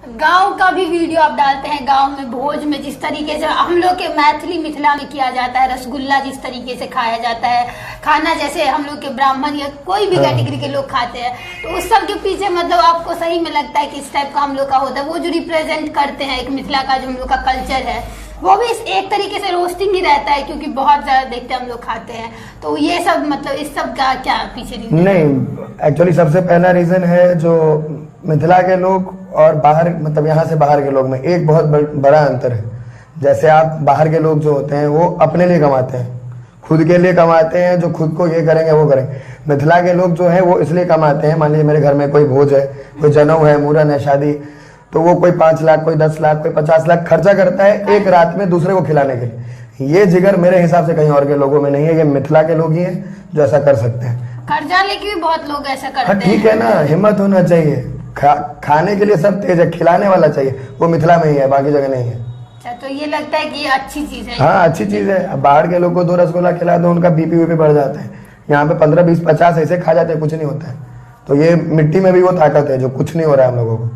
गांव का भी वीडियो आप डालते हैं, गांव में भोज में जिस तरीके से हम लोग के मैथिली मिथिला में किया जाता है, रसगुल्ला जिस तरीके से खाया जाता है, खाना जैसे हम लोग के ब्राह्मण या कोई भी कैटेगरी के लोग खाते हैं, तो उस सब के पीछे मतलब आपको सही में लगता है कि इस टाइप का हम लोग का होता है, वो जो रिप्रेजेंट करते हैं एक मिथिला का जो हम लोग का कल्चर है, वो भी एक तरीके से रोस्टिंग ही रहता है, क्योंकि बहुत ज्यादा देखते हैं हम लोग खाते हैं, तो ये सब मतलब इस सब का क्या पीछे रीजन? नहीं, एक्चुअली सबसे पहला रीजन है जो मिथिला के लोग और बाहर मतलब यहाँ से बाहर के लोग में एक बहुत बड़ा अंतर है। जैसे आप बाहर के लोग जो होते हैं वो अपने लिए कमाते हैं, खुद के लिए कमाते हैं, जो खुद को ये करेंगे वो करेंगे। मिथिला के लोग जो है वो इसलिए कमाते हैं, मान लीजिए मेरे घर में कोई भोज है, कोई जनेऊ है, मुरन है, शादी, तो वो कोई 5 लाख, कोई 10 लाख, कोई 50 लाख खर्चा करता है एक रात में दूसरे को खिलाने के लिए। ये जिगर मेरे हिसाब से कहीं और के लोगों में नहीं है, ये मिथिला के लोग ही हैं जो ऐसा कर सकते हैं। कर्जा लेके भी बहुत लोग ऐसा करते हैं। ठीक है ना, हिम्मत होना चाहिए। खाने के लिए सब तेज है, खिलाने वाला चाहिए, वो मिथिला में ही है, बाकी जगह नहीं है। अच्छा, तो ये लगता है कि ये अच्छी चीज है? हाँ, अच्छी चीज है। अब बाहर के लोग को 2 रसगुल्ला खिला दो, उनका बीपी वीपी बढ़ जाता है। यहाँ पे 15, 20, 50 ऐसे खा जाते हैं, कुछ नहीं होता है। तो ये मिट्टी में भी वो ताकत है जो कुछ नहीं हो रहा है हम लोगों को।